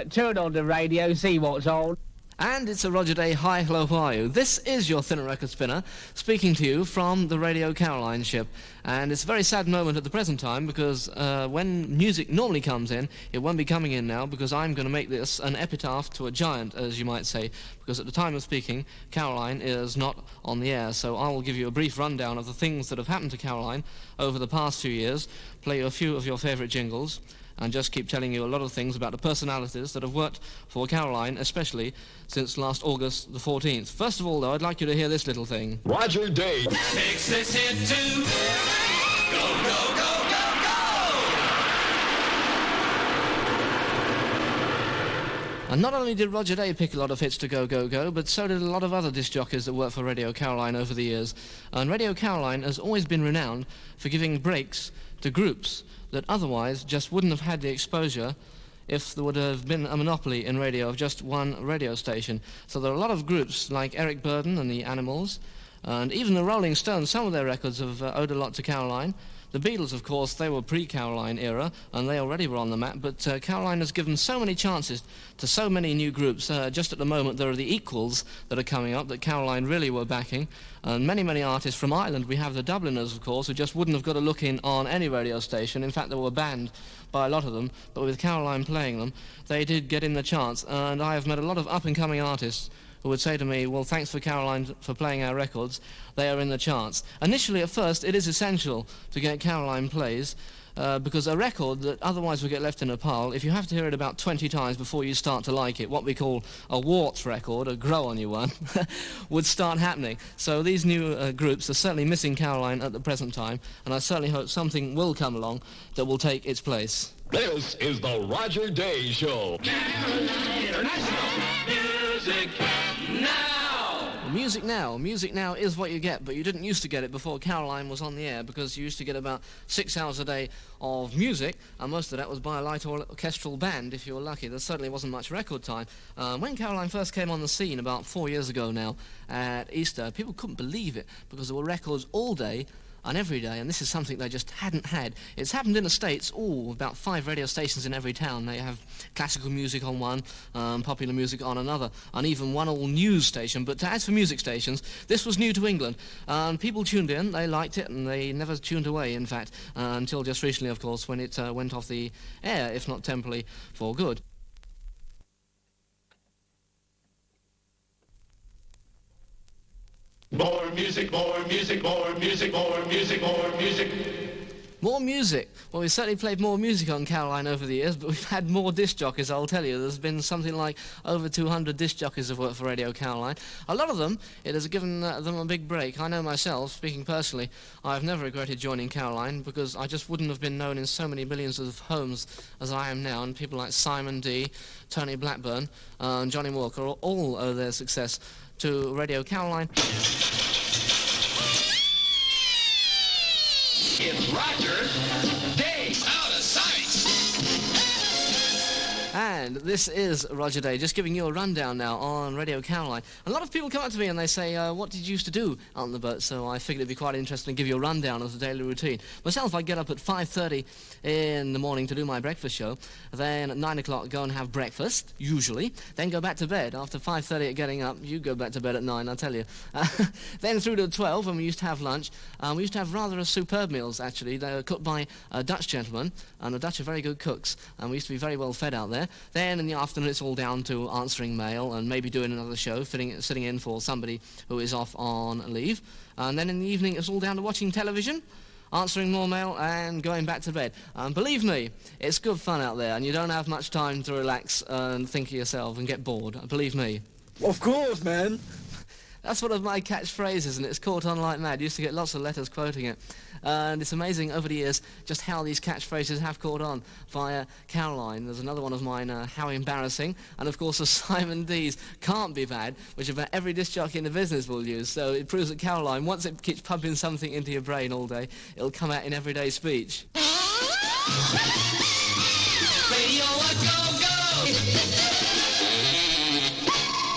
turn on the radio, see what's on. And it's a Roger Day. Hi, hello, how are you? This is your Thinner Record Spinner, speaking to you from the Radio Caroline ship. And it's a very sad moment at the present time, because when music normally comes in, it won't be coming in now, because I'm going to make this an epitaph to a giant, as you might say, because at the time of speaking, Caroline is not on the air. So I will give you a brief rundown of the things that have happened to Caroline over the past few years, play you a few of your favourite jingles, and just keep telling you a lot of things about the personalities that have worked for Caroline, especially since last August the 14th. First of all, though, I'd like you to hear this little thing. Roger Day takes this hit to go, go, go, go, go! And not only did Roger Day pick a lot of hits to go, go, go, but so did a lot of other disc jockeys that worked for Radio Caroline over the years. And Radio Caroline has always been renowned for giving breaks to groups that otherwise just wouldn't have had the exposure if there would have been a monopoly in radio of just one radio station. So there are a lot of groups like Eric Burdon and the Animals, and even the Rolling Stones. Some of their records have owed a lot to Caroline. The Beatles, of course, they were pre-Caroline era, and they already were on the map, but Caroline has given so many chances to so many new groups. Just at the moment, there are the Equals that are coming up that Caroline really were backing, and many, many artists from Ireland. We have the Dubliners, of course, who just wouldn't have got a look in on any radio station. In fact, they were banned by a lot of them, but with Caroline playing them, they did get in the chance, and I have met a lot of up-and-coming artists who would say to me, well, thanks for Caroline for playing our records, they are in the charts. Initially, at first, it is essential to get Caroline plays, because a record that otherwise would get left in a pile, if you have to hear it about 20 times before you start to like it, what we call a warts record, a grow-on-you one, would start happening. So these new groups are certainly missing Caroline at the present time, and I certainly hope something will come along that will take its place. This is the Roger Day Show. Caroline International Music Now! Music now is what you get, but you didn't used to get it before Caroline was on the air, because you used to get about 6 hours a day of music, and most of that was by a light orchestral band, if you were lucky. There certainly wasn't much record time. When Caroline first came on the scene about 4 years ago now, at Easter, people couldn't believe it, because there were records all day and every day, and this is something they just hadn't had. It's happened in the States, about 5 radio stations in every town. They have classical music on one, popular music on another, and even one all news station. But as for music stations, this was new to England, and people tuned in, they liked it, and they never tuned away, in fact, until just recently, of course, when it went off the air, if not temporarily for good. More music, more music, more music, more music, more music. More music. Well, we've certainly played more music on Caroline over the years, but we've had more disc jockeys, I'll tell you. There's been something like over 200 disc jockeys have worked for Radio Caroline. A lot of them, it has given them a big break. I know myself, speaking personally, I've never regretted joining Caroline, because I just wouldn't have been known in so many millions of homes as I am now, and people like Simon D, Tony Blackburn, and Johnny Walker all owe their success to Radio Caroline. It's Roger Day out of sight. And this is Roger Day, just giving you a rundown now on Radio Caroline. A lot of people come up to me and they say, what did you used to do on the boat? So I figured it'd be quite interesting to give you a rundown of the daily routine. Myself, I get up at 5:30 in the morning to do my breakfast show. Then at 9 o'clock go and have breakfast, usually. Then go back to bed. After 5:30 at getting up, you go back to bed at 9, I'll tell you. Then through to 12 when we used to have lunch. We used to have rather superb meals, actually. They were cooked by a Dutch gentleman, and the Dutch are very good cooks, and we used to be very well fed out there. Then in the afternoon it's all down to answering mail and maybe doing another show, sitting in for somebody who is off on leave. And then in the evening it's all down to watching television, answering more mail and going back to bed. Believe me, it's good fun out there, and you don't have much time to relax and think of yourself and get bored. Believe me. Of course, man. That's one of my catchphrases, and it's caught on like mad. Used to get lots of letters quoting it. And it's amazing over the years just how these catchphrases have caught on via Caroline. There's another one of mine, how embarrassing. And of course, the Simon D's can't be bad, which about every disc jockey in the business will use. So it proves that Caroline, once it keeps pumping something into your brain all day, it'll come out in everyday speech. Radio, go, go!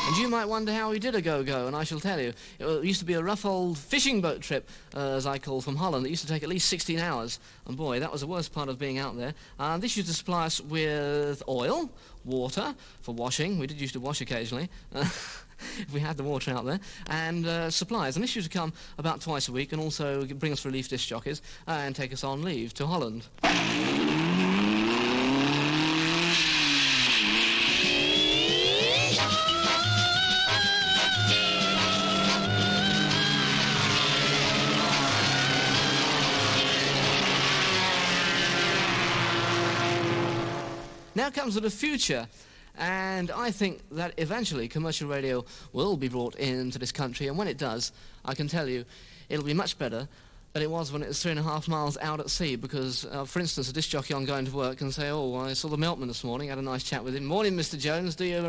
And you you might wonder how he did a go-go, and I shall tell you. It used to be a rough old fishing boat trip, as I call, from Holland. It used to take at least 16 hours, and boy, that was the worst part of being out there. This used to supply us with oil, water for washing. We did used to wash occasionally. If we had the water out there, and supplies. And this used to come about twice a week and also bring us relief disc jockeys and take us on leave to Holland. Now comes to the future. And I think that eventually commercial radio will be brought into this country, and when it does, I can tell you, it'll be much better than it was when it was 3.5 miles out at sea, because, for instance, a disc jockey on going to work can say, oh, I saw the milkman this morning, had a nice chat with him. Morning, Mr. Jones, do you